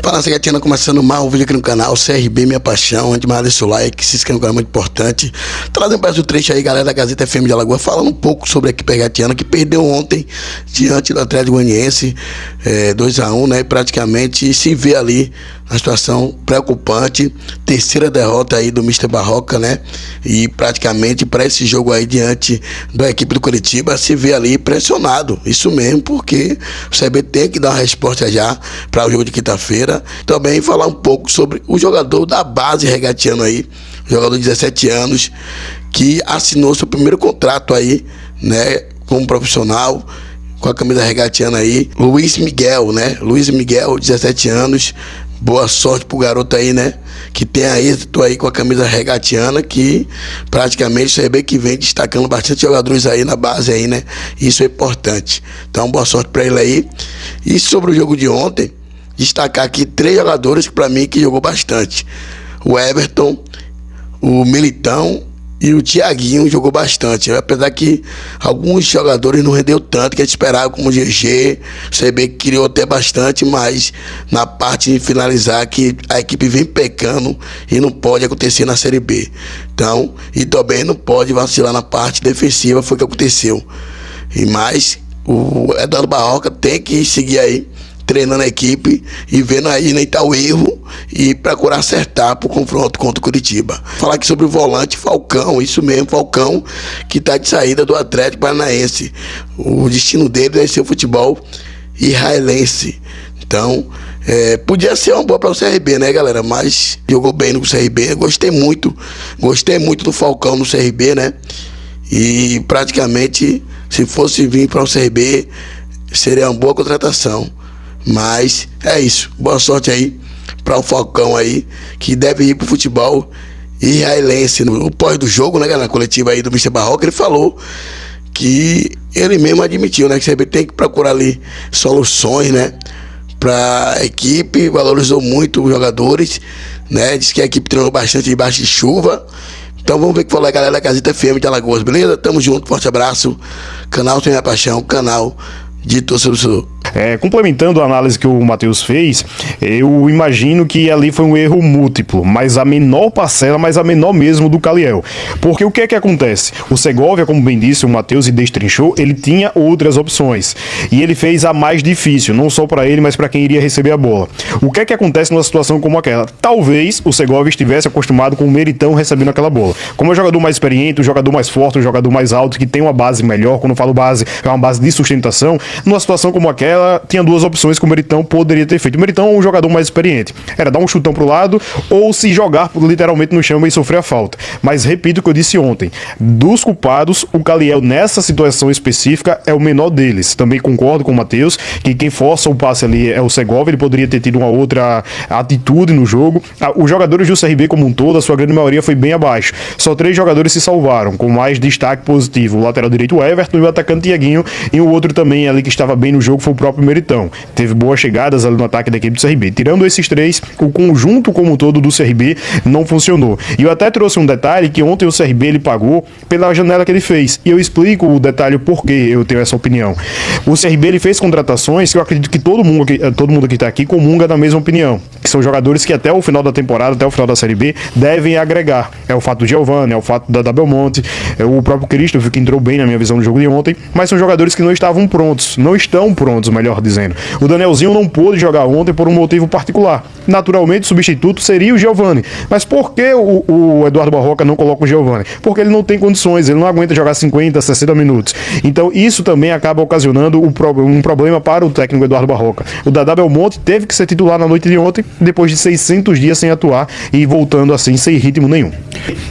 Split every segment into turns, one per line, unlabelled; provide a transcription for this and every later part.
Fala, Cegatina, começando mais um vídeo aqui no canal CRB Minha Paixão. Antes de mais, deixa o like, se inscreve no canal, é muito importante. Trazendo para o trecho aí, galera da Gazeta FM de Alagoas, falando um pouco sobre a equipe regatiana, que perdeu ontem diante do Atlético Goianiense 2-1, né? E praticamente se vê ali uma situação preocupante, terceira derrota aí do Mr. Barroca, né? E praticamente para esse jogo aí diante da equipe do Curitiba, se vê ali pressionado, isso mesmo, porque o CRB tem que dar uma resposta já para o jogo de quinta-feira. Também falar um pouco sobre o jogador da base regatiano aí, jogador de 17 anos, que assinou seu primeiro contrato aí, né, como profissional, com a camisa regatiana aí, Luiz Miguel, né? Luiz Miguel, 17 anos. Boa sorte pro garoto aí, né? Que tenha êxito aí com a camisa regatiana, que praticamente o CRB que vem destacando bastante jogadores aí na base aí, né? Isso é importante. Então, boa sorte pra ele aí. E sobre o jogo de ontem, destacar aqui 3 jogadores para mim que jogou bastante. O Everton, o Militão e o Thiaguinho jogou bastante, apesar que alguns jogadores não rendeu tanto que a gente esperava, como o GG. O CRB criou até bastante, mas na parte de finalizar que a equipe vem pecando e não pode acontecer na Série B. Então, e também não pode vacilar na parte defensiva, foi o que aconteceu. E mais, o Eduardo Barroca tem que seguir aí treinando a equipe e vendo aí onde está o erro e procurar acertar para o confronto contra o Curitiba. Falar aqui sobre o volante Falcão, isso mesmo, Falcão, que está de saída do Atlético Paranaense. O destino dele é ser o futebol israelense. Então, podia ser uma boa para o CRB, né, galera? Mas jogou bem no CRB, gostei muito do Falcão no CRB, né? E praticamente, se fosse vir para o CRB, seria uma boa contratação. Mas é isso, boa sorte aí para o Falcão aí, que deve ir pro futebol israelense. No pós do jogo, né, na coletiva aí do Mr. Barroca, ele falou que ele mesmo admitiu, né, que o CRB tem que procurar ali soluções, né, para a equipe, valorizou muito os jogadores, né, disse que a equipe treinou bastante debaixo de chuva. Então vamos ver o que falou a galera da Gazeta FM de Alagoas, beleza? Tamo junto, forte abraço, canal Tem Minha Paixão, canal de torcedor.
Complementando a análise que o Matheus fez, eu imagino que ali foi um erro múltiplo, mas a menor parcela, mas a menor mesmo do Caliel. Porque o que é que acontece? O Segovia, como bem disse o Matheus e destrinchou, ele tinha outras opções. E ele fez a mais difícil, não só para ele, mas para quem iria receber a bola. O que é que acontece numa situação como aquela? Talvez o Segovia estivesse acostumado com o Meritão recebendo aquela bola. Como é um jogador mais experiente, um jogador mais forte, um jogador mais alto, que tem uma base melhor, quando eu falo base, é uma base de sustentação, numa situação como aquela, tinha 2 opções que o Meritão poderia ter feito. O Meritão é um jogador mais experiente. Era dar um chutão pro lado ou se jogar literalmente no chão e sofrer a falta. Mas repito o que eu disse ontem. Dos culpados, o Caliel nessa situação específica é o menor deles. Também concordo com o Matheus que quem força o passe ali é o Segovia. Ele poderia ter tido uma outra atitude no jogo. Os jogadores do CRB como um todo, a sua grande maioria foi bem abaixo. Só 3 jogadores se salvaram, com mais destaque positivo. O lateral direito, o Everton, e o atacante Thiaguinho. E o outro também ali que estava bem no jogo foi o próprio Meritão. Teve boas chegadas ali no ataque da equipe do CRB. Tirando esses 3, o conjunto como um todo do CRB não funcionou. E eu até trouxe um detalhe que ontem o CRB ele pagou pela janela que ele fez. E eu explico o detalhe por que eu tenho essa opinião. O CRB ele fez contratações que eu acredito que todo mundo que está aqui comunga da mesma opinião. Que são jogadores que até o final da temporada, até o final da Série B, devem agregar. É o fato do Giovani, é o fato da Belmonte, é o próprio Christopher, que entrou bem na minha visão no jogo de ontem, mas são jogadores que não estavam prontos, não estão prontos, melhor dizendo. O Danielzinho não pôde jogar ontem por um motivo particular. Naturalmente, o substituto seria o Giovani. Mas por que o Eduardo Barroca não coloca o Giovani? Porque ele não tem condições, ele não aguenta jogar 50, 60 minutos. Então, isso também acaba ocasionando um problema para o técnico Eduardo Barroca. O Dadá Belmonte teve que ser titular na noite de ontem, depois de 600 dias sem atuar e voltando assim, sem ritmo nenhum.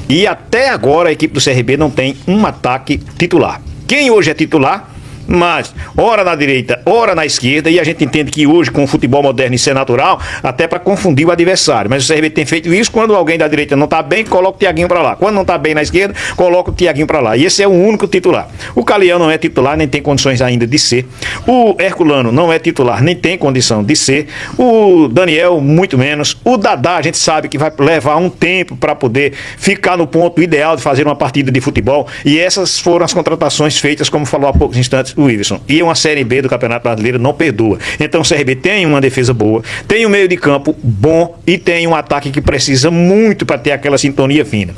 E até agora a equipe do CRB não tem um ataque titular. Quem hoje é titular mas ora na direita, ora na esquerda, e a gente entende que hoje, com o futebol moderno, isso é natural, até para confundir o adversário. Mas o CRB tem feito isso: quando alguém da direita não tá bem, coloca o Thiaguinho para lá. Quando não tá bem na esquerda, coloca o Thiaguinho para lá. E esse é o único titular. O Caliel não é titular, nem tem condições ainda de ser. O Herculano não é titular, nem tem condição de ser. O Daniel, muito menos. O Dadá, a gente sabe que vai levar um tempo para poder ficar no ponto ideal de fazer uma partida de futebol. E essas foram as contratações feitas, como falou há poucos instantes o Iverson. E uma Série B do Campeonato Brasileiro não perdoa. Então o CRB tem uma defesa boa, tem um meio de campo bom e tem um ataque que precisa muito para ter aquela sintonia fina.